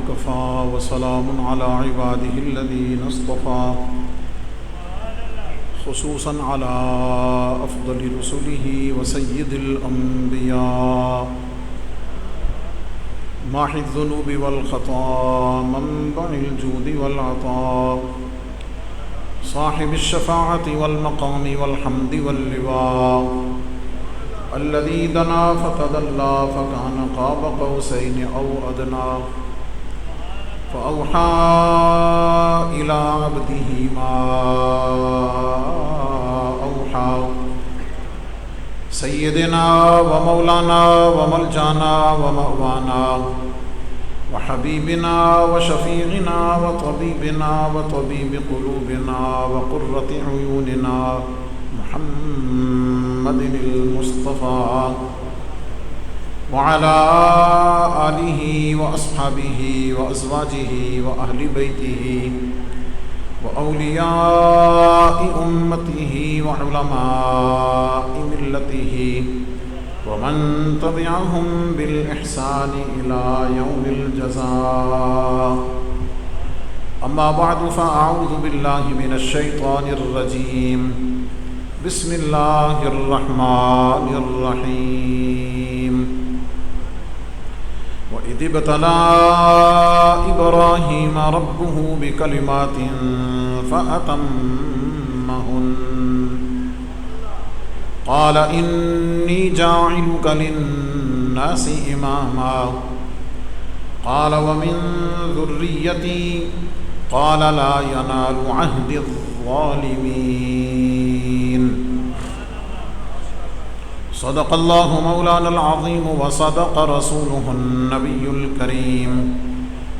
وكفى وسلام على عباده الذين اصطفى خصوصا على أفضل رسله وسيد الأنبياء ماحي الذنوب والخطا منبع الجود والعطاء صاحب الشفاعة والمقام والحمد واللواء الذي دنا فتدلى فكان قاب قوسين أو أدنى فأوحى إلى عبده ما أوحى سيدنا ومولانا وملجانا ومأوانا وحبيبنا وشفيعنا وطبيبنا وطبيب قلوبنا وقرة عيوننا محمد المصطفى وعلى آله وأصحابه وأزواجه وأهل بيته وأولياء أمته وعلماء ملته ومن تبعهم بالإحسان إلى يوم الجزاء أما بعد فأعوذ بالله من الشيطان الرجيم بسم الله الرحمن الرحيم وإذ ابتلى إبراهيم ربه بكلمات فأتمهن قال إني جاعلك للناس إماما قال ومن ذريتي قال لا ينال عهد الظالمين صدق الله مولانا العظيم وصدق رسوله النبي الكريم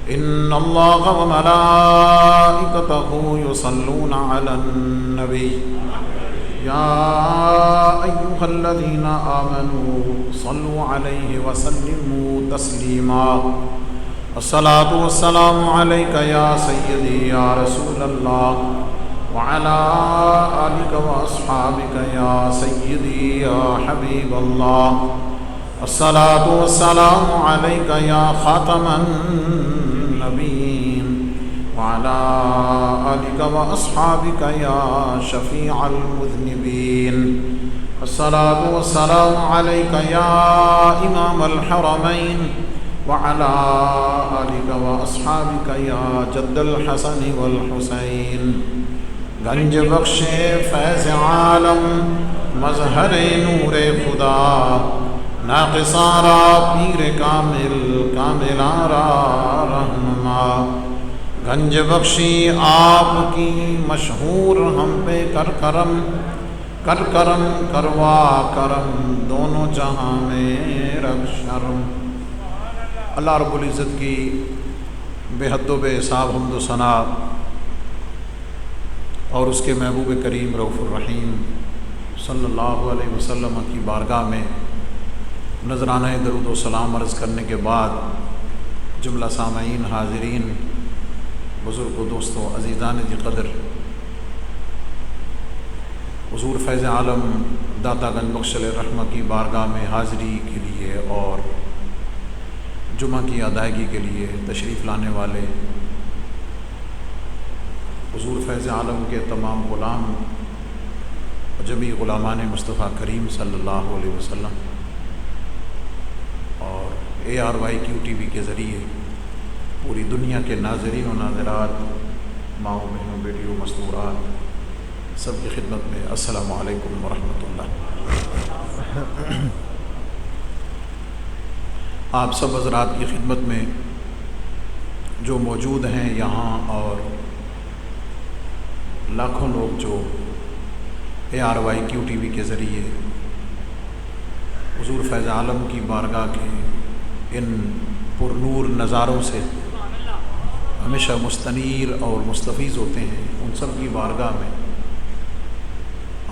إن الله وملائكته يصلون على النبي يا أيها الذين آمنوا صلوا عليه وسلموا تسليما الصلاة والسلام عليك يا سيدي يا رسول الله وعلى آلك وأصحابك يا سيدي يا حبيب الله الصلاة والسلام عليك يا خاتم النبيين وعلى آلك وأصحابك يا شفيع المذنبين الصلاة والسلام عليك يا إمام الحرمين وعلى آلك وأصحابك يا جد الحسن والحسين گنج بخش فیض عالم مظہر نور خدا ناقصارا پیر کامل کاملارا رہنما گنج بخشی آپ کی مشہور ہم پہ کر کرم کروا کرم دونوں جہاں میں رب شرم۔ اللہ رب العزت کی بے حد و بے حساب حمد و ثنا اور اس کے محبوب کریم رؤوف الرحیم صلی اللہ علیہ وسلم کی بارگاہ میں نذرانہ درود و سلام عرض کرنے کے بعد جملہ سامعین، حاضرین، بزرگ و دوستوں، عزیزان کی قدر، حضور فیض عالم داتا گنج بخش علیہ رحمہ کی بارگاہ میں حاضری کے لیے اور جمعہ کی ادائیگی کے لیے تشریف لانے والے حضور فیض عالم کے تمام غلام، جمی غلامان مصطفیٰ کریم صلی اللہ علیہ وسلم اور ARYQ-TV کے ذریعے پوری دنیا کے ناظرین و ناظرات، ماؤں بہنوں، بیٹیوں، مستورات، سب کی خدمت میں السلام علیکم ورحمۃ اللہ۔ آپ سب حضرات کی خدمت میں جو موجود ہیں یہاں اور لاکھوں لوگ جو ARYQ-TV کے ذریعے حضور فیض عالم کی بارگاہ کے ان پرنور نظاروں سے ہمیشہ مستنیر اور مستفیض ہوتے ہیں، ان سب کی بارگاہ میں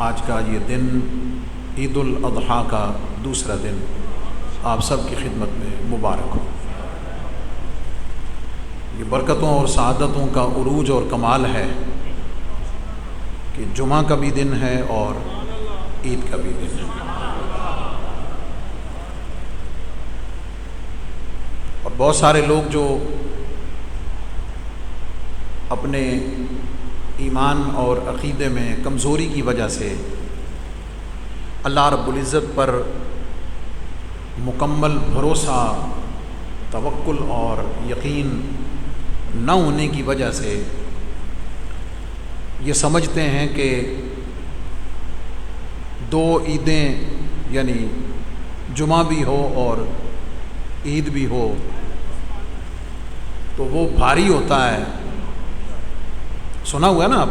آج کا یہ دن عید الاضحیٰ کا دوسرا دن آپ سب کی خدمت میں مبارک ہو۔ یہ برکتوں اور سعادتوں کا عروج اور کمال ہے کہ جمعہ کا بھی دن ہے اور عید کا بھی دن ہے، اور بہت سارے لوگ جو اپنے ایمان اور عقیدے میں کمزوری کی وجہ سے اللہ رب العزت پر مکمل بھروسہ، توکل اور یقین نہ ہونے کی وجہ سے یہ سمجھتے ہیں کہ دو عیدیں یعنی جمعہ بھی ہو اور عید بھی ہو تو وہ بھاری ہوتا ہے۔ سنا ہوا ہے نا آپ؟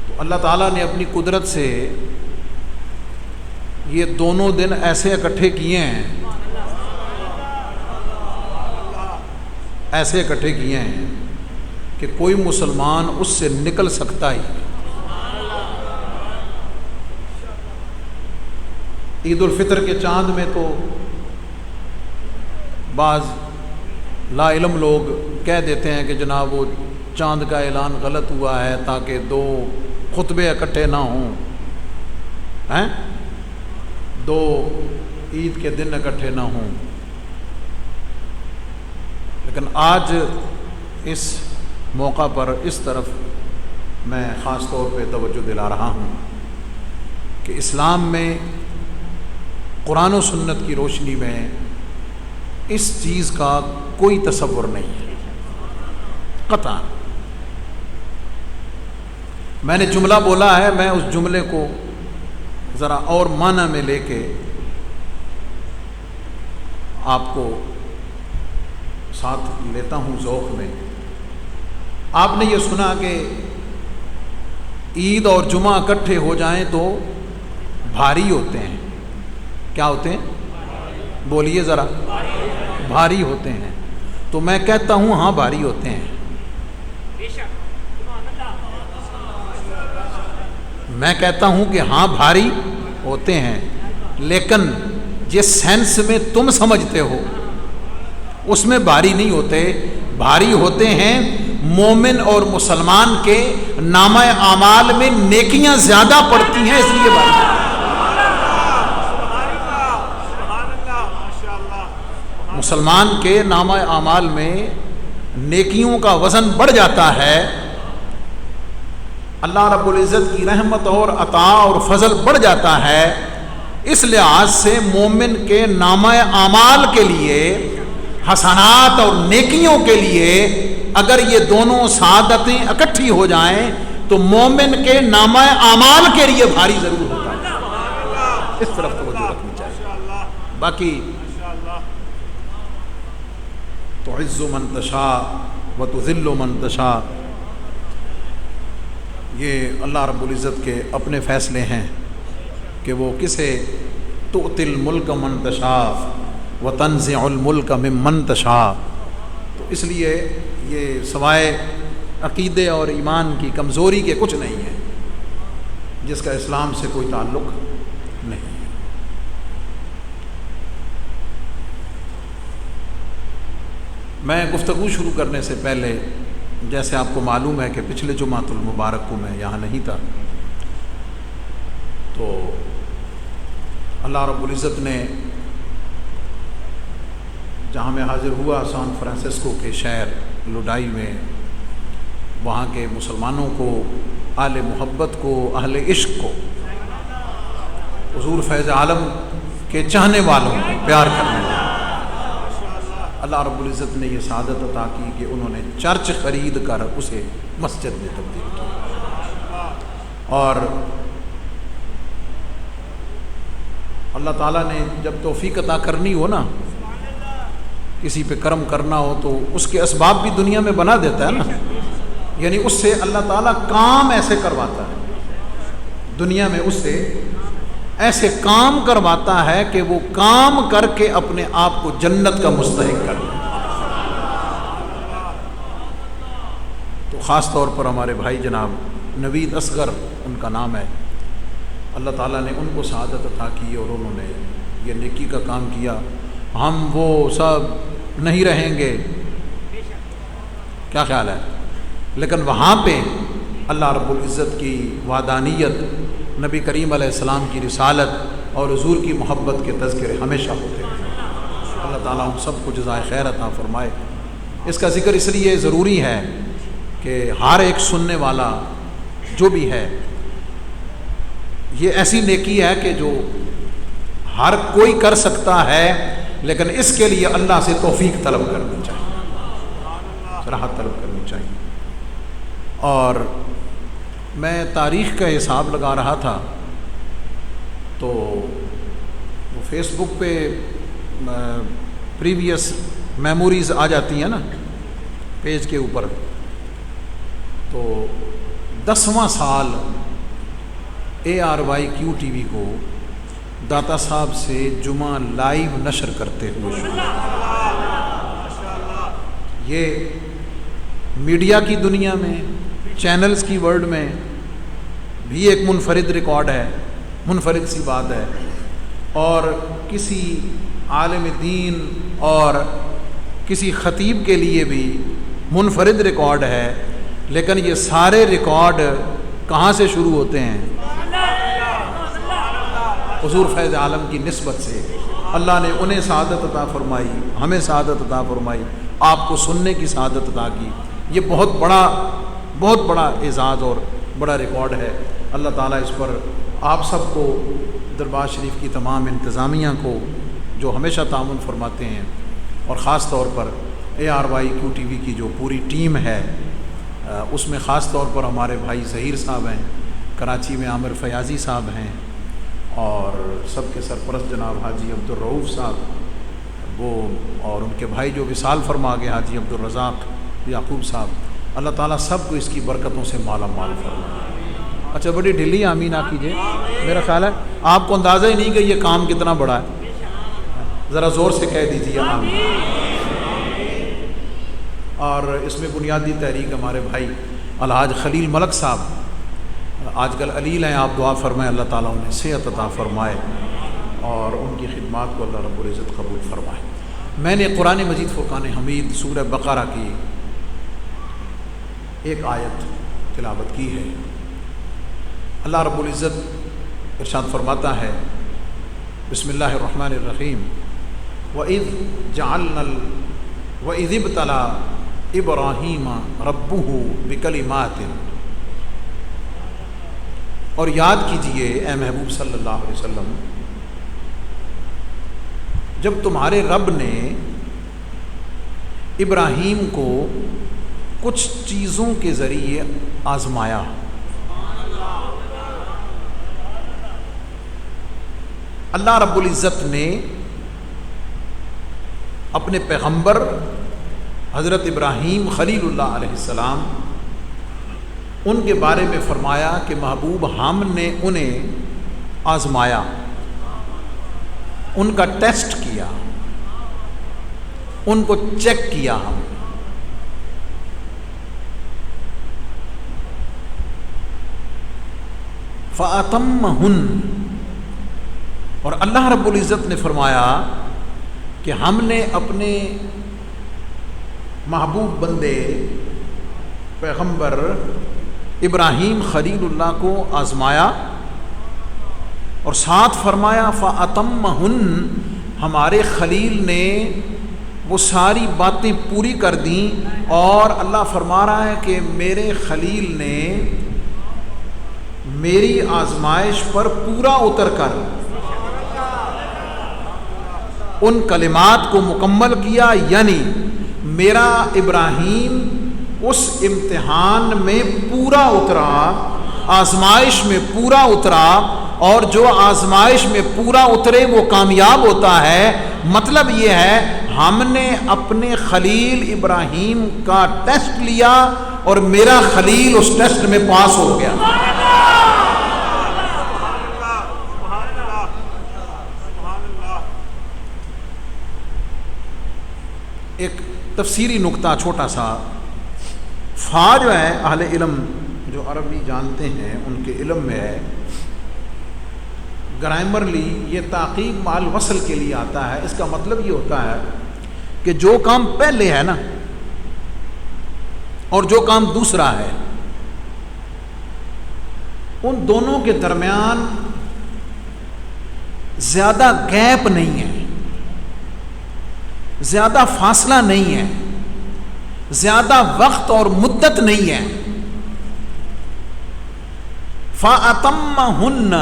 تو اللہ تعالیٰ نے اپنی قدرت سے یہ دونوں دن ایسے اکٹھے کیے ہیں، ایسے اکٹھے کیے ہیں کہ کوئی مسلمان اس سے نکل سکتا ہی نہیں۔ عید الفطر کے چاند میں تو بعض لا علم لوگ کہہ دیتے ہیں کہ جناب وہ چاند کا اعلان غلط ہوا ہے تاکہ دو خطبے اکٹھے نہ ہوں، ہیں دو عید کے دن اکٹھے نہ ہوں۔ لیکن آج اس موقع پر اس طرف میں خاص طور پہ توجہ دلا رہا ہوں کہ اسلام میں قرآن و سنت کی روشنی میں اس چیز کا کوئی تصور نہیں ہے قطعا۔ میں نے جملہ بولا ہے، میں اس جملے کو ذرا اور معنی میں لے کے آپ کو ساتھ لیتا ہوں ذوق میں۔ آپ نے یہ سنا کہ عید اور جمعہ اکٹھے ہو جائیں تو بھاری ہوتے ہیں۔ کیا ہوتے ہیں؟ بولیے ذرا۔ بھاری ہوتے ہیں۔ تو میں کہتا ہوں ہاں بھاری ہوتے ہیں، میں کہتا ہوں کہ ہاں بھاری ہوتے ہیں، لیکن جس سینس میں تم سمجھتے ہو اس میں بھاری نہیں ہوتے۔ بھاری ہوتے ہیں مومن اور مسلمان کے نامہ اعمال میں نیکیاں زیادہ پڑتی ہیں، اس لیے بھاری۔ مسلمان کے نامہ اعمال میں نیکیوں کا وزن بڑھ جاتا ہے، اللہ رب العزت کی رحمت اور عطا اور فضل بڑھ جاتا ہے۔ اس لحاظ سے مومن کے نامہ اعمال کے لیے، حسنات اور نیکیوں کے لیے اگر یہ دونوں سعادتیں اکٹھی ہو جائیں تو مومن کے نامہ اعمال کے لیے بھاری ضرور ہوتا ہے۔ اس طرف توجہ رکھنی چاہیے۔ باقی تعز من تشاء وتذل من تشاء، یہ اللہ رب العزت کے اپنے فیصلے ہیں کہ وہ کسے تؤتی الملک من تشاء وتنزع الملک ممن تشاء۔ تو اس لیے یہ سوائے عقیدے اور ایمان کی کمزوری کے کچھ نہیں ہے، جس کا اسلام سے کوئی تعلق نہیں۔ میں گفتگو شروع کرنے سے پہلے، جیسے آپ کو معلوم ہے کہ پچھلے جمعۃ المبارک کو میں یہاں نہیں تھا، تو اللہ رب العزت نے جہاں میں حاضر ہوا سان فرانسسکو کے شہر لوڈائی میں، وہاں کے مسلمانوں کو، اہل محبت کو، اہل عشق کو، حضور فیض عالم کے چاہنے والوں کو، پیار کرنے والوں، اللہ رب العزت نے یہ سعادت عطا کی کہ انہوں نے چرچ خرید کر اسے مسجد میں تبدیل کیا۔ اور اللہ تعالیٰ نے جب توفیق عطا کرنی ہو نا، کسی پہ کرم کرنا ہو تو اس کے اسباب بھی دنیا میں بنا دیتا ہے نا، یعنی اس سے اللہ تعالیٰ کام ایسے کرواتا ہے، دنیا میں اس سے ایسے کام کرواتا ہے کہ وہ کام کر کے اپنے آپ کو جنت کا مستحق کر لے۔ تو خاص طور پر ہمارے بھائی جناب نوید اصغر ان کا نام ہے، اللہ تعالیٰ نے ان کو سعادت عطا کی اور انہوں نے یہ نیکی کا کام کیا۔ ہم وہ سب نہیں رہیں گے، کیا خیال ہے؟ لیکن وہاں پہ اللہ رب العزت کی وحدانیت، نبی کریم علیہ السلام کی رسالت اور حضور کی محبت کے تذکرے ہمیشہ ہوتے ہیں۔ اللہ تعالیٰ ہم سب کو جزائے خیر عطا فرمائے۔ اس کا ذکر اس لیے ضروری ہے کہ ہر ایک سننے والا جو بھی ہے، یہ ایسی نیکی ہے کہ جو ہر کوئی کر سکتا ہے، لیکن اس کے لیے اللہ سے توفیق طلب کرنی چاہیے، راحت طلب کرنی چاہیے۔ اور میں تاریخ کا حساب لگا رہا تھا تو وہ فیس بک پہ پریویس میموریز آ جاتی ہیں نا پیج کے اوپر، تو 10واں سال ARYQ TV کو داتا صاحب سے جمعہ لائیو نشر کرتے ہوئے شروع۔ یہ میڈیا کی دنیا میں، چینلز کی ورلڈ میں بھی ایک منفرد ریکارڈ ہے، منفرد سی بات ہے، اور کسی عالم دین اور کسی خطیب کے لیے بھی منفرد ریکارڈ ہے، لیکن یہ سارے ریکارڈ کہاں سے شروع ہوتے ہیں؟ حضور فیض عالم کی نسبت سے۔ اللہ نے انہیں سعادت عطا فرمائی، ہمیں سعادت عطا فرمائی، آپ کو سننے کی سعادت عطا کی۔ یہ بہت بڑا اعزاز اور بڑا ریکارڈ ہے۔ اللہ تعالیٰ اس پر آپ سب کو، دربار شریف کی تمام انتظامیہ کو جو ہمیشہ تعاون فرماتے ہیں، اور خاص طور پر ARYQ TV کی جو پوری ٹیم ہے، اس میں خاص طور پر ہمارے بھائی ظہیر صاحب ہیں، کراچی میں عامر فیاضی صاحب ہیں، اور سب کے سرپرست جناب حاجی عبدالرؤوف صاحب، وہ اور ان کے بھائی جو وصال فرما گئے حاجی عبدالرزاق یعقوب صاحب۔ اللہ تعالیٰ سب کو اس کی برکتوں سے مالا مال فرمائے۔ اچھا، بڑی ڈھیلی آمین آپ کیجیے، میرا خیال ہے آپ کو اندازہ ہی نہیں کہ یہ کام کتنا بڑا ہے، ذرا زور سے کہہ دیجیے آمین۔ اور اس میں بنیادی تحریک ہمارے بھائی الحاج خلیل ملک صاحب، آج کل علیل ہیں، آپ دعا فرمائیں اللہ تعالیٰ انہیں صحت عطا فرمائے اور ان کی خدمات کو اللہ رب العزت قبول فرمائے۔ میں نے قرآن مجید فرقان حمید سورہ بقرہ کی ایک آیت تلاوت کی ہے۔ اللہ رب العزت ارشاد فرماتا ہے، بسم اللہ الرحمن الرحیم، وَإِذِ ابْتَلَىٰ إِبْرَاهِيمَ رَبُّهُ بِكَلِمَاتٍ، اور یاد کیجئے اے محبوب صلی اللہ علیہ وسلم، جب تمہارے رب نے ابراہیم کو کچھ چیزوں کے ذریعے آزمایا۔ اللہ رب العزت نے اپنے پیغمبر حضرت ابراہیم خلیل اللہ علیہ السلام ان کے بارے میں فرمایا کہ محبوب ہم نے انہیں آزمایا، ان کا ٹیسٹ کیا، ان کو چیک کیا ہم۔ فَأَتَمَّهُنَّ، اور اللہ رب العزت نے فرمایا کہ ہم نے اپنے محبوب بندے پیغمبر ابراہیم خلیل اللہ کو آزمایا، اور ساتھ فرمایا فَأَتَمَّهُنَّ، ہمارے خلیل نے وہ ساری باتیں پوری کر دیں۔ اور اللہ فرما رہا ہے کہ میرے خلیل نے میری آزمائش پر پورا اتر کر ان کلمات کو مکمل کیا، یعنی میرا ابراہیم اس امتحان میں پورا اترا، آزمائش میں پورا اترا، اور جو آزمائش میں پورا اترے وہ کامیاب ہوتا ہے۔ مطلب یہ ہے ہم نے اپنے خلیل ابراہیم کا ٹیسٹ لیا اور میرا خلیل اس ٹیسٹ میں پاس ہو گیا۔ ایک تفسیری نکتہ چھوٹا سا، فا جو ہے اہل علم جو عربی جانتے ہیں ان کے علم میں ہے، گرامرلی یہ تعقیب مع الوصل کے لیے آتا ہے۔ اس کا مطلب یہ ہوتا ہے کہ جو کام پہلے ہے نا اور جو کام دوسرا ہے، ان دونوں کے درمیان زیادہ گیپ نہیں ہے، زیادہ فاصلہ نہیں ہے، زیادہ وقت اور مدت نہیں ہے. فَأَتَمَّهُنَّ،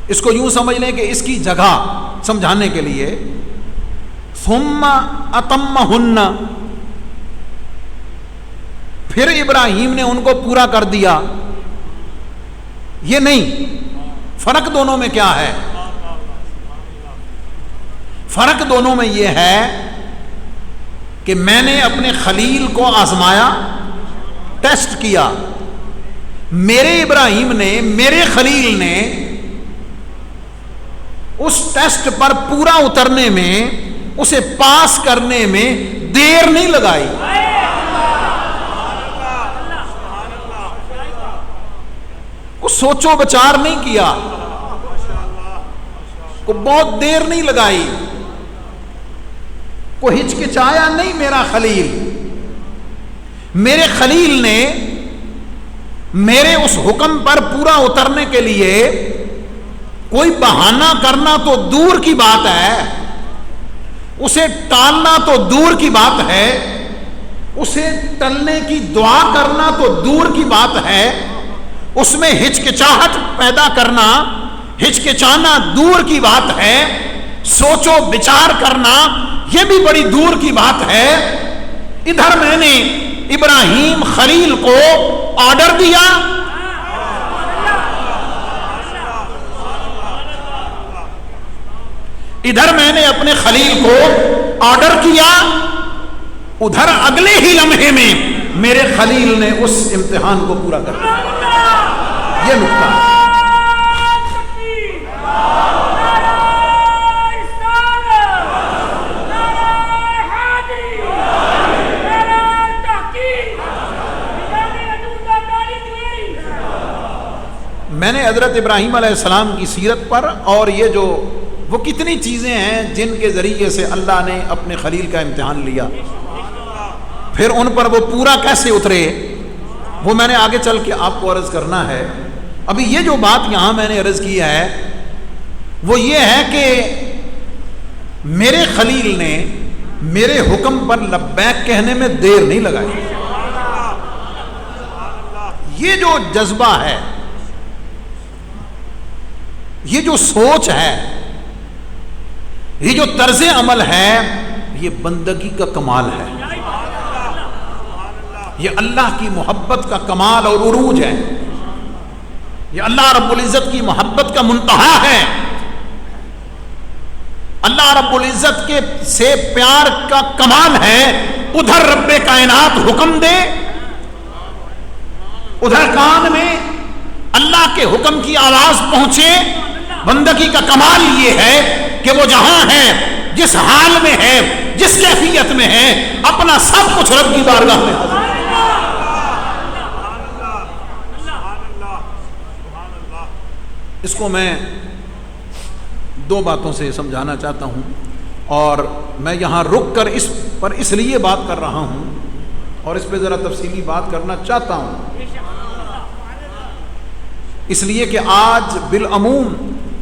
اس کو یوں سمجھ لیں کہ اس کی جگہ سمجھانے کے لیے ثُمَّ أَتَمَّهُنَّ، پھر ابراہیم نے ان کو پورا کر دیا. یہ نہیں، فرق دونوں میں کیا ہے؟ فرق دونوں میں یہ ہے کہ میں نے اپنے خلیل کو آزمایا، ٹیسٹ کیا. میرے ابراہیم نے، میرے خلیل نے اس ٹیسٹ پر پورا اترنے میں، اسے پاس کرنے میں دیر نہیں لگائی. کو سوچو بچار نہیں کیا، کو بہت دیر نہیں لگائی، کو ہچکچایا نہیں. میرا خلیل، میرے خلیل نے میرے اس حکم پر پورا اترنے کے لیے کوئی بہانہ کرنا تو دور کی بات ہے، اسے ٹالنا تو دور کی بات ہے، اسے ٹلنے کی دعا کرنا تو دور کی بات ہے، اس میں ہچکچاہٹ پیدا کرنا، ہچکچانا دور کی بات ہے، سوچو بچار کرنا یہ بھی بڑی دور کی بات ہے. ادھر میں نے ابراہیم خلیل کو آرڈر دیا، ادھر میں نے اپنے خلیل کو آرڈر کیا، ادھر اگلے ہی لمحے میں میرے خلیل نے اس امتحان کو پورا کر دیا. یہ نکتہ ہے. میں نے حضرت ابراہیم علیہ السلام کی سیرت پر اور یہ جو وہ کتنی چیزیں ہیں جن کے ذریعے سے اللہ نے اپنے خلیل کا امتحان لیا، پھر ان پر وہ پورا کیسے اترے، وہ میں نے آگے چل کے آپ کو عرض کرنا ہے. ابھی یہ جو بات یہاں میں نے عرض کی ہے وہ یہ ہے کہ میرے خلیل نے میرے حکم پر لبیک کہنے میں دیر نہیں لگائی. یہ جو جذبہ ہے، یہ جو سوچ ہے، یہ جو طرز عمل ہے، یہ بندگی کا کمال ہے، یہ اللہ کی محبت کا کمال اور عروج ہے، یہ اللہ رب العزت کی محبت کا منتہا ہے. اللہ رب العزت کے سے پیار کا کمال ہے. ادھر رب کائنات حکم دے، ادھر کان میں اللہ کے حکم کی آواز پہنچے. بندگی کا کمال یہ ہے کہ وہ جہاں ہے، جس حال میں ہے، جس کیفیت میں ہے، اپنا سب کچھ رب کی بارگاہ میں حاضر. اس کو میں دو باتوں سے سمجھانا چاہتا ہوں، اور میں یہاں رک کر اس پر اس لیے بات کر رہا ہوں اور اس پہ ذرا تفصیلی بات کرنا چاہتا ہوں، اس لیے کہ آج بالعموم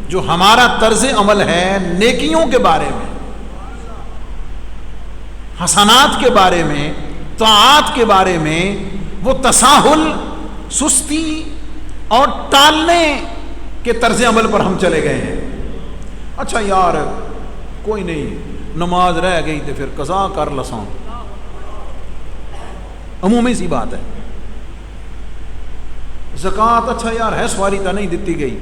جو ہمارا طرز عمل ہے نیکیوں کے بارے میں، حسنات کے بارے میں، طاعات کے بارے میں، وہ تساہل، سستی اور ٹالنے کے طرز عمل پر ہم چلے گئے ہیں. اچھا یار کوئی نہیں، نماز رہ گئی تو پھر قضا کر لساں، عمومی سی بات ہے. زکوٰۃ اچھا یار ہے سواری تا نہیں دیتی گئی،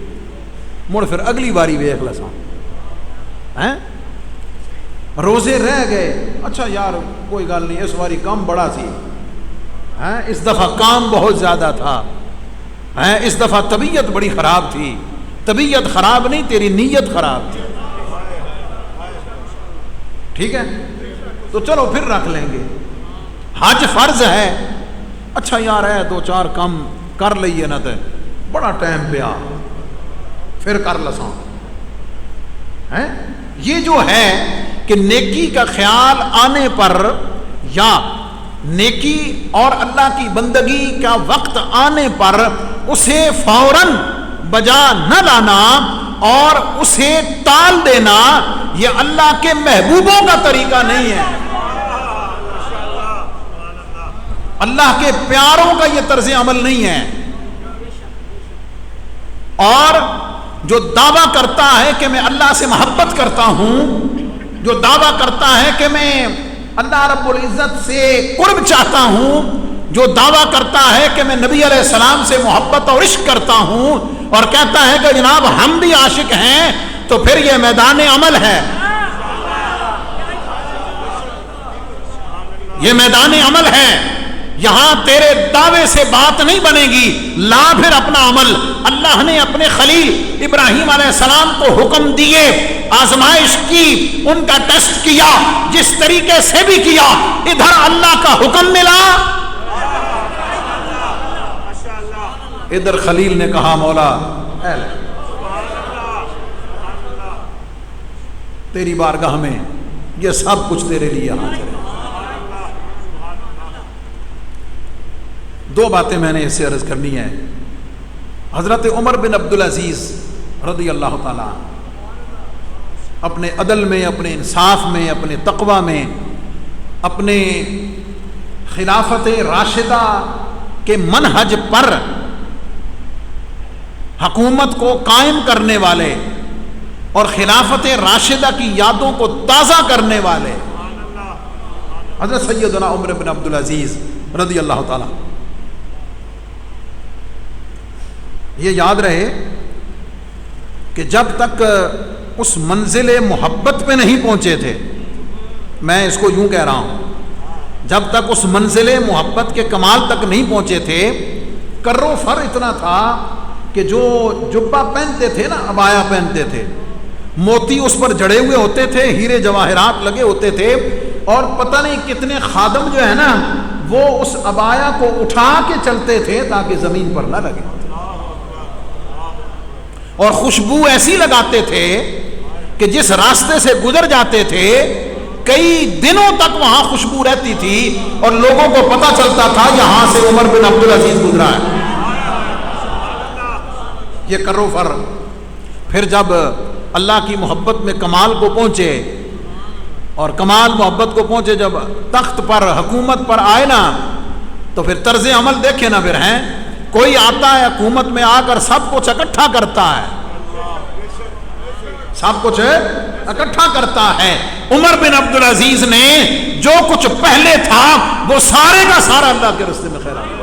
مڑ پھر اگلی باری ویکھ لساں. روزے رہ گئے، اچھا یار کوئی گل نہیں، اس باری کام بڑا سی، اس دفعہ کام بہت زیادہ تھا، اس دفعہ طبیعت بڑی خراب تھی. طبیعت خراب نہیں، تیری نیت خراب تھی. ٹھیک ہے تو چلو پھر رکھ لیں گے. حج فرض ہے، اچھا یار ہے دو چار کم کر لئیے نہ تے بڑا ٹائم پیا، پھر کر لساں. یہ جو ہے کہ نیکی کا خیال آنے پر یا نیکی اور اللہ کی بندگی کا وقت آنے پر اسے فوراً بجا نہ لانا اور اسے ٹال دینا، یہ اللہ کے محبوبوں کا طریقہ نہیں ہے. اللہ کے پیاروں کا یہ طرز عمل نہیں ہے. اور جو دعویٰ کرتا ہے کہ میں اللہ سے محبت کرتا ہوں، جو دعویٰ کرتا ہے کہ میں اللہ رب العزت سے قرب چاہتا ہوں، جو دعویٰ کرتا ہے کہ میں نبی علیہ السلام سے محبت اور عشق کرتا ہوں، اور کہتا ہے کہ جناب ہم بھی عاشق ہیں، تو پھر یہ میدان عمل ہے. یہ میدان عمل ہے. یہاں تیرے دعوے سے بات نہیں بنے گی، لا پھر اپنا عمل. اللہ نے اپنے خلیل ابراہیم علیہ السلام کو حکم دیے، آزمائش کی، ان کا ٹیسٹ کیا، جس طریقے سے بھی کیا. ادھر اللہ کا حکم ملا، ادھر خلیل نے کہا مولا تیری بارگاہ میں یہ سب کچھ تیرے لیے حاضر ہے. دو باتیں میں نے اس سے عرض کرنی ہے. حضرت عمر بن عبدالعزیز رضی اللہ تعالیٰ اپنے عدل میں، اپنے انصاف میں، اپنے تقوی میں، اپنے خلافت راشدہ کے منہج پر حکومت کو قائم کرنے والے اور خلافت راشدہ کی یادوں کو تازہ کرنے والے حضرت سیدنا عمر بن عبدالعزیز رضی اللہ تعالیٰ، یہ یاد رہے کہ جب تک اس منزل محبت پہ نہیں پہنچے تھے، میں اس کو یوں کہہ رہا ہوں، جب تک اس منزل محبت کے کمال تک نہیں پہنچے تھے، کر و فر اتنا تھا کہ جو جبہ پہنتے تھے نا، عبایا پہنتے تھے، موتی اس پر جڑے ہوئے ہوتے تھے، ہیرے جواہرات لگے ہوتے تھے، اور پتہ نہیں کتنے خادم جو ہے نا وہ اس عبایا کو اٹھا کے چلتے تھے تاکہ زمین پر نہ لگے، اور خوشبو ایسی لگاتے تھے کہ جس راستے سے گزر جاتے تھے کئی دنوں تک وہاں خوشبو رہتی تھی، اور لوگوں کو پتہ چلتا تھا یہاں سے عمر بن عبدالعزیز گزرا ہے. یہ کرو فر. پھر جب اللہ کی محبت میں کمال کو پہنچے، اور کمال محبت کو پہنچے، جب تخت پر حکومت پر آئے نا، تو پھر طرز عمل دیکھے نا. پھر ہیں کوئی آتا ہے حکومت میں آ کر سب کچھ اکٹھا کرتا ہے، سب کچھ اکٹھا کرتا ہے. عمر بن عبدالعزیز نے جو کچھ پہلے تھا وہ سارے کا سارا اللہ کے راستے میں خیرات کیا.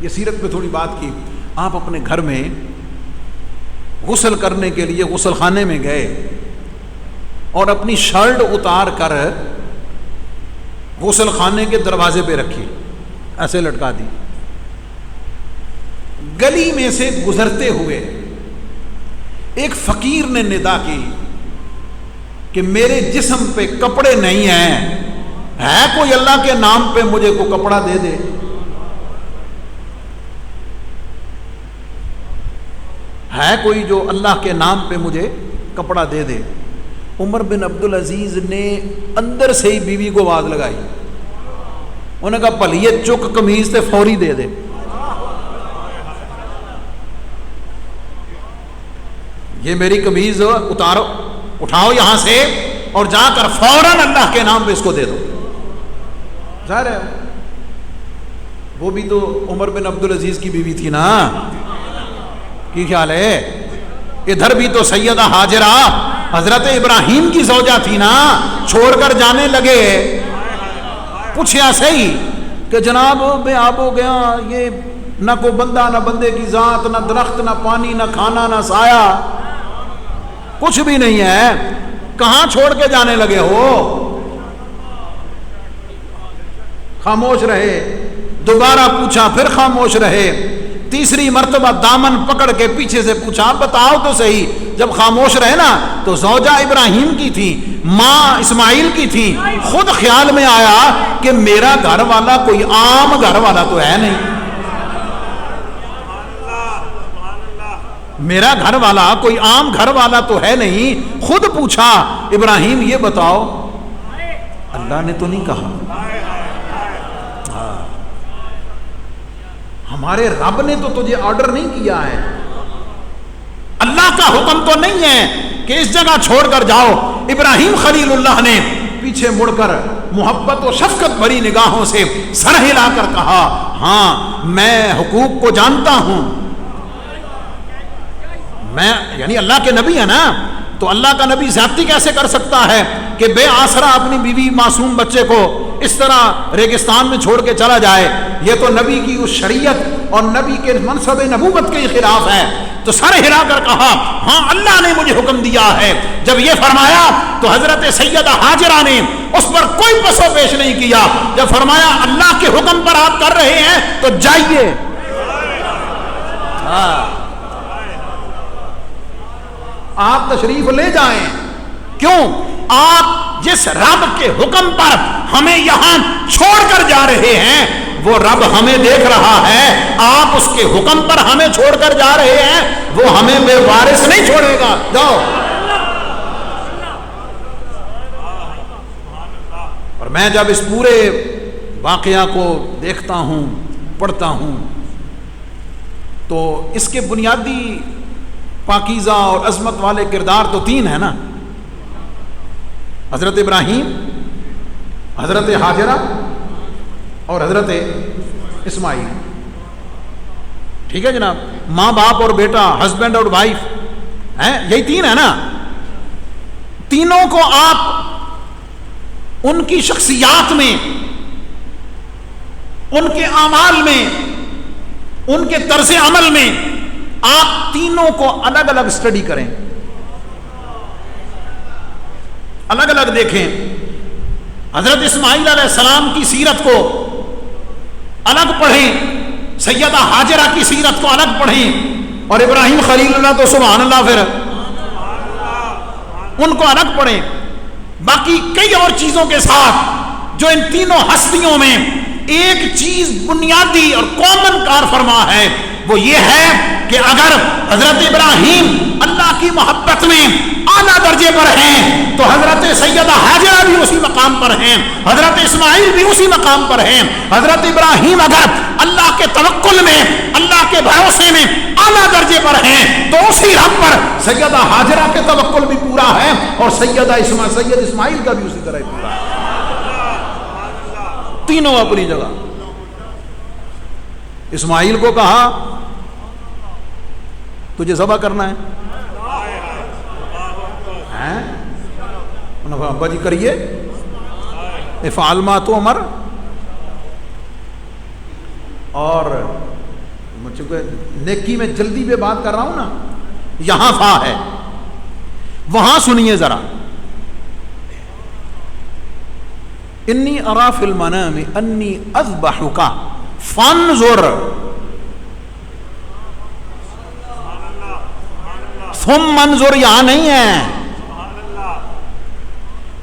یہ سیرت پہ تھوڑی بات کی. آپ اپنے گھر میں غسل کرنے کے لیے غسل خانے میں گئے اور اپنی شرٹ اتار کر غسل خانے کے دروازے پہ رکھی، ایسے لٹکا دی. گلی میں سے گزرتے ہوئے ایک فقیر نے ندا کی کہ میرے جسم پہ کپڑے نہیں ہیں، ہے کوئی اللہ کے نام پہ مجھے کو کپڑا دے دے. ہے کوئی جو اللہ کے نام پہ مجھے کپڑا دے دے. عمر بن عبدالعزیز نے اندر سے ہی بیوی کو آواز لگائی، انہوں نے کہا پلیے چک قمیض تے فوری دے دے. یہ میری قمیض اتارو، اٹھاؤ یہاں سے اور جا کر فوراً اللہ کے نام پہ اس کو دے دو. ظاہر ہے وہ بھی تو عمر بن عبدالعزیز کی بیوی تھی نا. کی خیال ہے ادھر بھی تو سیدہ ہاجرہ حضرت ابراہیم کی زوجہ تھی نا، چھوڑ کر جانے لگے. پوچھا صحیح کہ جناب میں آپ ہو گیا، یہ نہ کوئی بندہ نہ بندے کی ذات، نہ درخت نہ پانی نہ کھانا نہ سایہ، کچھ بھی نہیں ہے، کہاں چھوڑ کے جانے لگے ہو؟ خاموش رہے. دوبارہ پوچھا، پھر خاموش رہے. تیسری مرتبہ دامن پکڑ کے پیچھے سے پوچھا بتاؤ تو صحیح. جب خاموش رہے نا تو زوجہ ابراہیم کی تھی، ماں اسماعیل کی تھی. خود خیال میں آیا کہ میرا گھر والا کوئی عام گھر والا تو ہے نہیں، میرا گھر والا کوئی عام گھر والا تو ہے نہیں. خود پوچھا ابراہیم یہ بتاؤ اللہ نے تو نہیں کہا، ہمارے رب نے تو تجھے آرڈر نہیں کیا ہے، اللہ کا حکم تو نہیں ہے کہ اس جگہ چھوڑ کر جاؤ. ابراہیم خلیل اللہ نے پیچھے مڑ کر محبت و شفقت بھری نگاہوں سے سر ہلا کر کہا ہاں میں حقوق کو جانتا ہوں. میں یعنی اللہ کے نبی ہے نا, تو اللہ کا نبی زیادتی کیسے کر سکتا ہے کہ بے آسرا اپنی بیوی معصوم بچے کو اس طرح ریگستان میں چھوڑ کے چلا جائے؟ یہ تو نبی کی اس شریعت اور نبی کے منصب نبوت کے خلاف ہے. تو سر ہلا کر کہا ہاں اللہ نے مجھے حکم دیا ہے. جب یہ فرمایا تو حضرت سیدہ ہاجرہ نے اس پر کوئی پس و پیش نہیں کیا. جب فرمایا اللہ کے حکم پر آپ کر رہے ہیں تو جائیے. آپ تشریف لے جائیں. کیوں؟ آپ جس رب کے حکم پر ہمیں یہاں چھوڑ کر جا رہے ہیں وہ رب ہمیں دیکھ رہا ہے. آپ اس کے حکم پر ہمیں چھوڑ کر جا رہے ہیں, وہ ہمیں بے وارث نہیں چھوڑے گا. جاؤ. اور میں جب اس پورے واقعہ کو دیکھتا ہوں, پڑھتا ہوں, تو اس کے بنیادی پاکیزہ اور عظمت والے کردار تو تین ہیں نا, حضرت ابراہیم, حضرت ہاجرہ اور حضرت اسماعیل. ٹھیک ہے جناب, ماں باپ اور بیٹا, ہسبینڈ اور وائف ہیں, یہی تین ہے نا. تینوں کو آپ ان کی شخصیات میں, ان کے اعمال میں, ان کے طرز عمل میں آپ تینوں کو الگ الگ اسٹڈی کریں, الگ الگ دیکھیں. حضرت اسماعیل علیہ السلام کی سیرت کو الگ پڑھیں, سیدہ ہاجرہ کی سیرت کو الگ پڑھیں, اور ابراہیم خلیل اللہ تو سبحان اللہ پھر ان کو الگ پڑھیں. باقی کئی اور چیزوں کے ساتھ جو ان تینوں ہستیوں میں ایک چیز بنیادی اور کامن کار فرما ہے, وہ یہ ہے کہ اگر حضرت ابراہیم اللہ کی محبت میں اعلیٰ درجے پر ہیں تو حضرت سیدہ ہاجرہ بھی اسی مقام پر ہیں, حضرت اسماعیل بھی اسی مقام پر ہیں. حضرت ابراہیم اگر اللہ کے توکل میں, اللہ کے بھروسے میں اعلیٰ درجے پر ہیں تو اسی رب پر سیدہ ہاجرہ کے توکل بھی پورا ہے, اور سید اسماعیل کا بھی اسی طرح پورا ہے. تینوں اپنی جگہ. اسماعیل کو کہا تجھے ذبح کرنا ہے, ابا جی کریے, افعل ما تؤمر. اور نیکی میں جلدی پہ بات کر رہا ہوں نا, یہاں فا ہے, وہاں سنیے ذرا. انی ارا فی المنام انی اذبحک فانظر ثم انظر, یہاں نہیں ہے.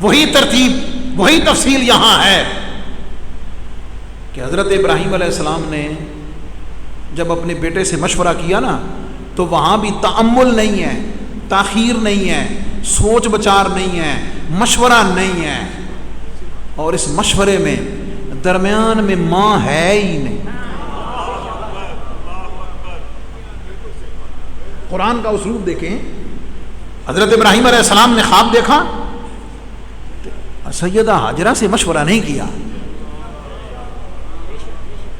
وہی ترتیب, وہی تفصیل یہاں ہے کہ حضرت ابراہیم علیہ السلام نے جب اپنے بیٹے سے مشورہ کیا نا, تو وہاں بھی تأمل نہیں ہے, تاخیر نہیں ہے, سوچ بچار نہیں ہے, مشورہ نہیں ہے, اور اس مشورے میں درمیان میں ماں ہے ہی نہیں. قرآن کا اسلوب دیکھیں. حضرت ابراہیم علیہ السلام نے خواب دیکھا, سیدہ ہاجرہ سے مشورہ نہیں کیا,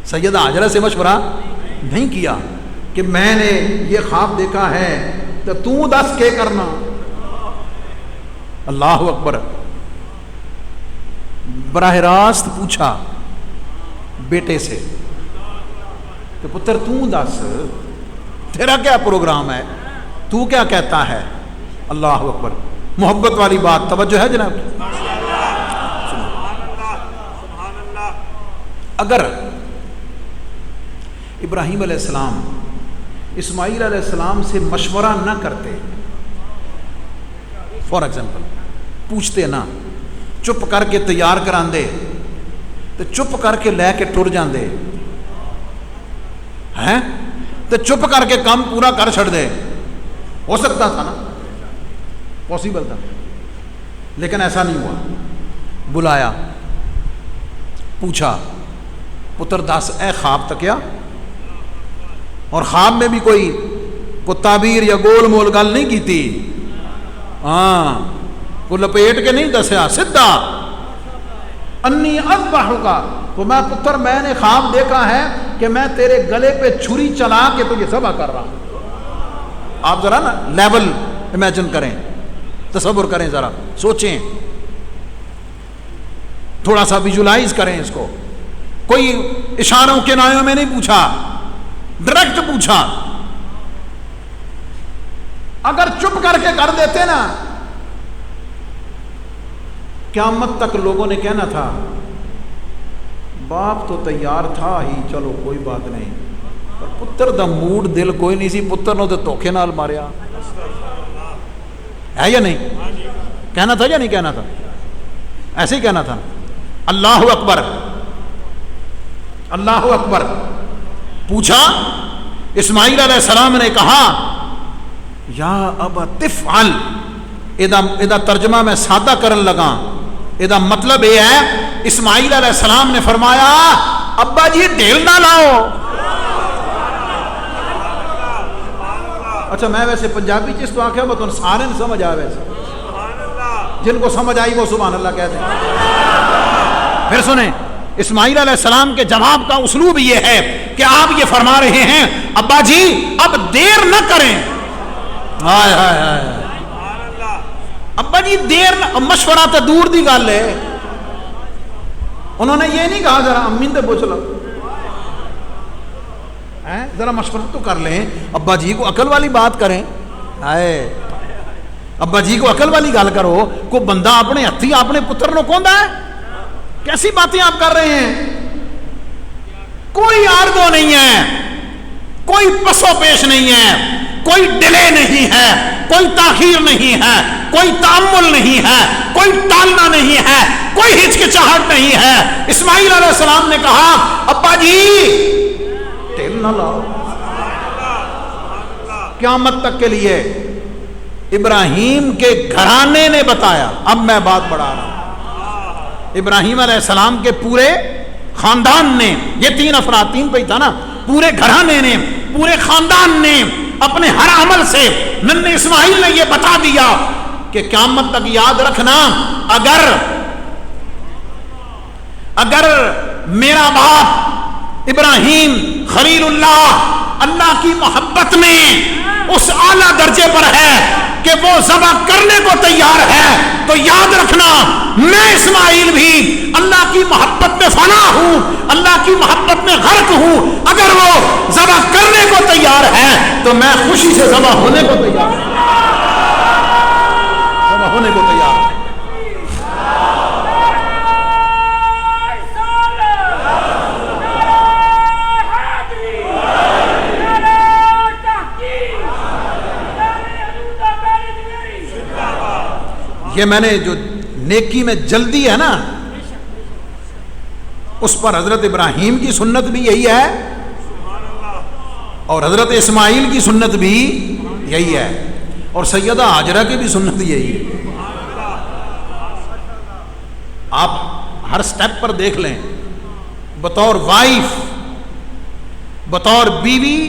سیدہ ہاجرہ سے مشورہ نہیں کیا کہ میں نے یہ خواب دیکھا ہے تو دس کے کرنا. اللہ اکبر. براہ راست پوچھا بیٹے سے کہ پتر تو دس, تیرا کیا پروگرام ہے, تو کیا کہتا ہے. اللہ اکبر. محبت والی بات, توجہ ہے جناب. اگر ابراہیم علیہ السلام اسماعیل علیہ السلام سے مشورہ نہ کرتے, فار ایگزامپل پوچھتے نہ, چپ کر کے تیار کراندے تو چپ کر کے لے کے ٹر جاندے ہیں, تو چپ کر کے کام پورا کر چھڑ دے, ہو سکتا تھا نا, پاسبل تھا, لیکن ایسا نہیں ہوا. بلایا, پوچھا پتر دس اے خواب تکیا, اور خواب میں بھی کوئی تعبیر یا گول مول گل نہیں کی تھی, ہاں کوئی لپیٹ کے نہیں دسیا, سیدھا انی اذبحک، تو میں پتر میں نے خواب دیکھا ہے کہ میں تیرے گلے پہ چھری چلا کے تجھے ذبح کر رہا ہوں. آپ ذرا نا لیول امیجن کریں، تصور کریں، ذرا سوچیں، تھوڑا سا ویژولائز کریں اس کو. کوئی اشاروں کے نایوں میں نہیں پوچھا، ڈائریکٹ پوچھا. اگر چپ کر کے کر دیتے نا، قیامت تک لوگوں نے کہنا تھا باپ تو تیار تھا ہی، چلو کوئی بات نہیں، پر پتر دا موڈ دل کوئی نہیں سی، پتر نو تے دھوکے نال ماریا. ہے یا نہیں؟ کہنا تھا یا نہیں کہنا تھا؟ ایسے ہی کہنا تھا. اللہ اکبر، اللہ اکبر. پوچھا، اسماعیل علیہ السلام نے کہا یا ابا تفعل. ادا ترجمہ میں سادہ کرن لگا، ادا مطلب یہ ہے اسماعیل علیہ السلام نے فرمایا ابا جی ڈھیل نہ لاؤ. اچھا میں ویسے پنجابی چیز تو آخیا میں تو سارے نے سمجھ آیا، ویسے جن کو سمجھ آئی وہ سبحان اللہ کہتے ہیں. پھر سنیں اسماعیل علیہ السلام کے جواب کا اسلوب یہ ہے کہ آپ یہ فرما رہے ہیں ابا جی اب دیر نہ کریں. ہائے ہائے ہائے، ابا جی دیر نہ، مشورہ تو دور دی گل ہے. انہوں نے یہ نہیں کہا ذرا امی سے پوچھ لو، ذرا مشورہ تو کر لیں، ابا جی کو عقل والی بات کریں. ہائے، ابا جی کو عقل والی گل کرو. کوئی بندہ اپنے ہاتھی اپنے پتر نو کوندا ہے؟ کیسی باتیں آپ کر رہے ہیں؟ کوئی آرگو نہیں ہے، کوئی پسو پیش نہیں ہے، کوئی ڈیلے نہیں ہے، کوئی تاخیر نہیں ہے، کوئی تعامل نہیں ہے، کوئی ٹالنا نہیں ہے، کوئی ہچکچاہٹ نہیں ہے. اسماعیل علیہ السلام نے کہا ابا جی ٹھیل نہ لاؤ. قیامت تک کے لیے ابراہیم کے گھرانے نے بتایا. اب میں بات بڑھا رہا ہوں. ابراہیم علیہ السلام کے پورے خاندان نے، یہ تین افراد، تین پہ ہی تھا نا، پورے گھرانے نے، پورے خاندان نے اپنے ہر عمل سے ننھے اسماعیل نے یہ بتا دیا کہ قیامت تک یاد رکھنا، اگر میرا باپ ابراہیم خلیل اللہ کی محبت میں اس اعلیٰ درجے پر ہے کہ وہ ذبح کرنے کو تیار ہے، تو یاد رکھنا میں اسماعیل بھی اللہ کی محبت میں فنا ہوں، اللہ کی محبت میں غرق ہوں. اگر وہ ذبح کرنے کو تیار ہے تو میں خوشی سے ذبح ہونے کو تیار ہوں، ذبح ہونے کو تیار ہوں. یہ میں نے جو نیکی میں جلدی ہے نا، اس پر حضرت ابراہیم کی سنت بھی یہی ہے اور حضرت اسماعیل کی سنت بھی یہی ہے اور سیدہ ہاجرہ کی بھی سنت یہی ہے. آپ ہر سٹیپ پر دیکھ لیں، بطور وائف، بطور بیوی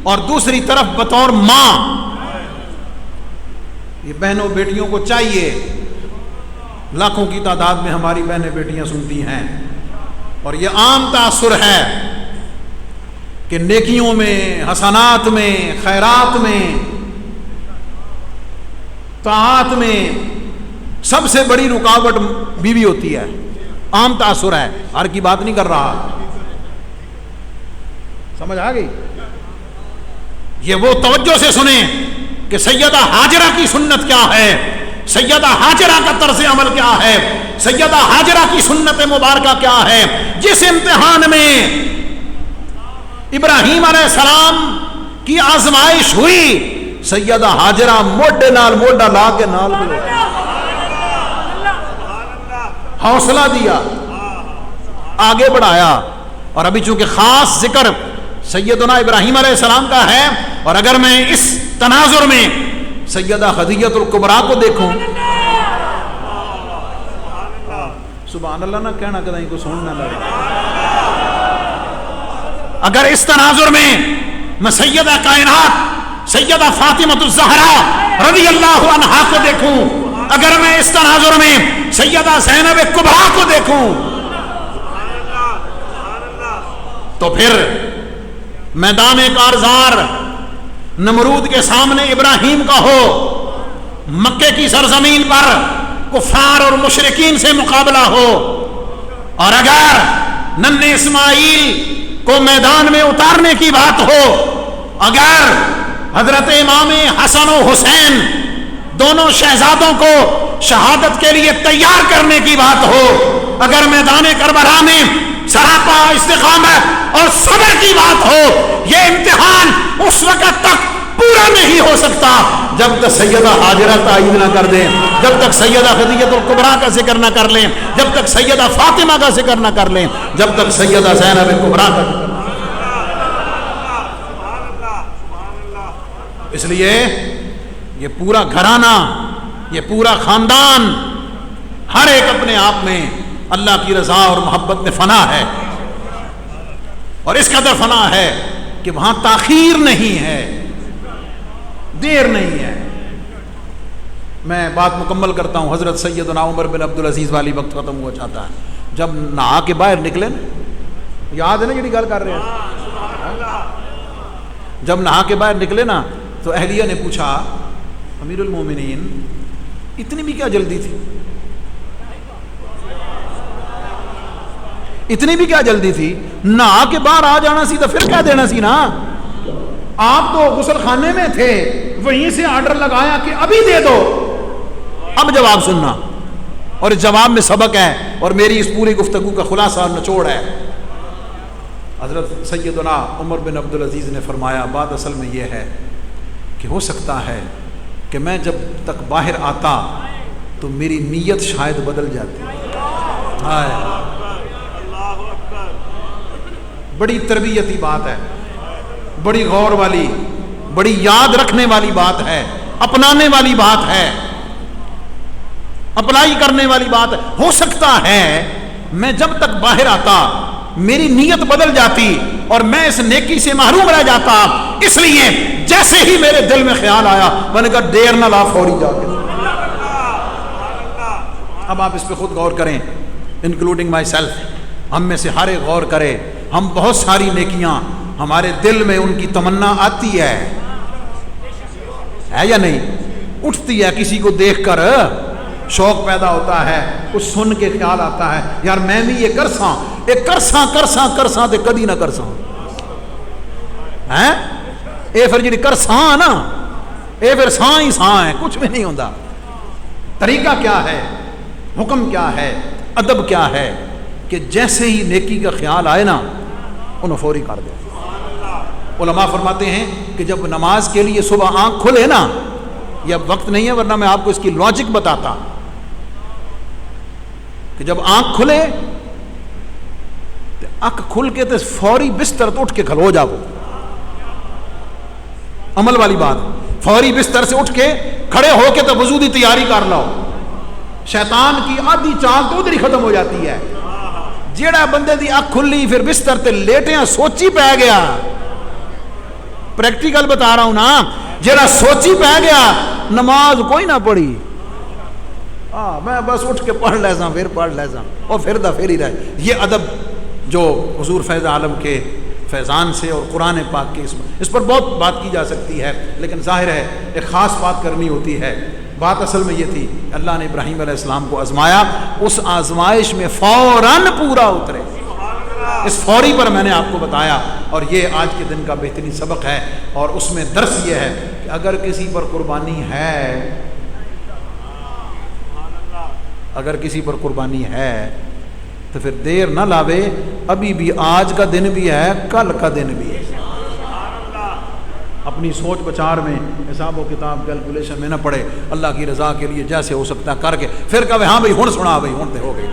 اور دوسری طرف بطور ماں. یہ بہنوں بیٹیوں کو چاہیے، لاکھوں کی تعداد میں ہماری بہنیں بیٹیاں سنتی ہیں اور یہ عام تاثر ہے کہ نیکیوں میں، حسنات میں، خیرات میں، طاعات میں سب سے بڑی رکاوٹ بیوی ہوتی ہے. عام تاثر ہے، ہر کی بات نہیں کر رہا. سمجھ آ گئی؟ یہ وہ توجہ سے سنیں کہ سیدہ ہاجرہ کی سنت کیا ہے، سیدہ ہاجرہ کا طرز عمل کیا ہے، سیدہ ہاجرہ کی سنت مبارکہ کیا ہے. جس امتحان میں ابراہیم علیہ السلام کی آزمائش ہوئی، سیدہ ہاجرہ موڈے نال موڈا لا کے نال حوصلہ دیا، آگے بڑھایا. اور ابھی چونکہ خاص ذکر سیدنا ابراہیم علیہ السلام کا ہے، اور اگر میں اس تناظر میں سیدہ خدیجہ الکبریٰ کو دیکھوں، سبحان اللہ نہ کہنا کہیں کو سننا لگے، اگر اس تناظر میں سیدہ کائنات سیدہ فاطمہ الزہرا رضی اللہ عنہا کو دیکھوں، اگر میں اس تناظر میں سیدہ زینب کبریٰ کو دیکھوں، تو پھر میدان کارزار نمرود کے سامنے ابراہیم کا ہو، مکے کی سرزمین پر کفار اور مشرکین سے مقابلہ ہو، اور اگر ننھے اسماعیل کو میدان میں اتارنے کی بات ہو، اگر حضرت امام حسن و حسین دونوں شہزادوں کو شہادت کے لیے تیار کرنے کی بات ہو، اگر میدان کربلا میں سراپا استقامت اور صبر کی بات ہو، یہ امتحان اس وقت تک پورا نہیں ہو سکتا جب تک سیدہ ہاجرہ تائید نہ کر دیں، جب تک سیدہ خدیجہ الکبریٰ کا ذکر نہ کر لیں، جب تک سیدہ فاطمہ کا ذکر نہ کر لیں، جب تک سیدہ زینب کبریٰ کا ذکر نہ کر لیں۔ اس لیے یہ پورا گھرانہ، یہ پورا خاندان، ہر ایک اپنے آپ میں اللہ کی رضا اور محبت میں فنا ہے، اور اس قدر فنا ہے کہ وہاں تاخیر نہیں ہے، دیر نہیں ہے۔ میں بات مکمل کرتا ہوں۔ حضرت سیدنا عمر بن عبدالعزیز والی وقت ختم ہوا چاہتا ہے، جب نہا کے باہر نکلے نا، یاد ہے نا جڑی گل کر رہے ہیں، جب نہا کے باہر نکلے نا تو اہلیہ نے پوچھا امیر المومنین اتنی بھی کیا جلدی تھی، اتنی بھی کیا جلدی تھی، نہا کے باہر آ جانا سی تو پھر کیا دینا سی نا، آپ تو غسل خانے میں تھے، وہیں سے آرڈر لگایا کہ ابھی دے دو، اب جواب سننا، اور اس جواب میں سبق ہے، اور میری اس پوری گفتگو کا خلاصہ اور نچوڑ ہے۔ حضرت سیدنا عمر بن عبدالعزیز نے فرمایا بات اصل میں یہ ہے کہ ہو سکتا ہے کہ میں جب تک باہر آتا تو میری نیت شاید بدل جاتی۔ بڑی تربیتی بات ہے، بڑی غور والی، بڑی یاد رکھنے والی بات ہے، اپنانے والی بات ہے، اپلائی کرنے والی بات ہے۔ ہو سکتا ہے میں جب تک باہر آتا میری نیت بدل جاتی اور میں اس نیکی سے محروم رہ جاتا، اس لیے جیسے ہی میرے دل میں خیال آیا میں نے کہا دیر نہ لا، فوری جا کے۔ اب آپ اس پہ خود غور کریں، انکلوڈنگ مائی سیلف، ہم میں سے ہر ایک غور کرے۔ ہم بہت ساری نیکیاں ہمارے دل میں ان کی تمنا آتی ہے یا نہیں، اٹھتی ہے، کسی کو دیکھ کر شوق پیدا ہوتا ہے، کچھ سن کے خیال آتا ہے یار میں بھی یہ کرساں، ایک کرساں تے کدی نہ کرساں ہیں، اے پھر جی کرساں نا، اے پھر ساں ہی ساں ہے، کچھ بھی نہیں ہوتا۔ طریقہ کیا ہے، حکم کیا ہے، ادب کیا ہے کہ جیسے ہی نیکی کا خیال آئے نا انہوں فوری کر دے۔ علماء فرماتے ہیں کہ جب نماز کے لیے صبح آنکھ کھلے نا، یہ اب وقت نہیں ہے ورنہ میں آپ کو اس کی لاجک بتاتا، کہ جب آنکھ کھلے تو آنکھ کھل کے تو فوری بستر تو اٹھ کے کھلو جاؤ، عمل والی بات، فوری بستر سے اٹھ کے کھڑے ہو کے تو وضو دی تیاری کر لو، شیطان کی آدھی چال تو ادھر ہی ختم ہو جاتی ہے۔ جیڑا بندے دی آنکھ کھلی پھر بستر تے لیٹیاں سوچی پہ گیا، پریکٹیکل بتا رہا ہوں نا، جیڑا سوچی پہ گیا نماز کوئی نہ پڑھی، میں بس اٹھ کے پڑھ لیساں، پھر پڑھ لیساں، اور پھر دا پھر ہی رہے۔ یہ ادب جو حضور فیض عالم کے فیضان سے اور قرآن پاک کے اس پر بہت بات کی جا سکتی ہے، لیکن ظاہر ہے ایک خاص بات کرنی ہوتی ہے۔ بات اصل میں یہ تھی، اللہ نے ابراہیم علیہ السلام کو آزمایا، اس آزمائش میں فوراً پورا اترے، اس فوری پر میں نے آپ کو بتایا، اور یہ آج کے دن کا بہترین سبق ہے، اور اس میں درس یہ ہے کہ اگر کسی پر قربانی ہے، اگر کسی پر قربانی ہے تو پھر دیر نہ لاوے، ابھی بھی آج کا دن بھی ہے، کل کا دن بھی ہے۔ اپنی سوچ بچار میں حساب و کتاب کیلکولیشن میں نہ پڑے، اللہ کی رضا کے لیے جیسے ہو سکتا ہے کر کے، پھر کہے ہاں بھائی ہن سنا بھائی ہن تے ہو گئی،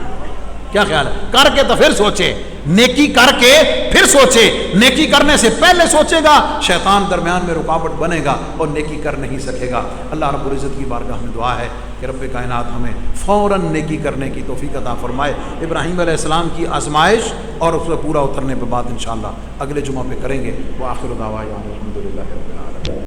کیا خیال ہے، کر کے تو پھر سوچے، نیکی کر کے پھر سوچے، نیکی کرنے سے پہلے سوچے گا شیطان درمیان میں رکاوٹ بنے گا اور نیکی کر نہیں سکے گا۔ اللہ رب العزت کی بارگاہ میں دعا ہے کہ رب کائنات ہمیں فوراً نیکی کرنے کی توفیق عطا فرمائے۔ ابراہیم علیہ السلام کی آزمائش اور اس سے پورا اترنے پہ بات انشاءاللہ اگلے جمعہ پہ کریں گے۔ وآخر دعوانا الحمدللہ رب العالمین۔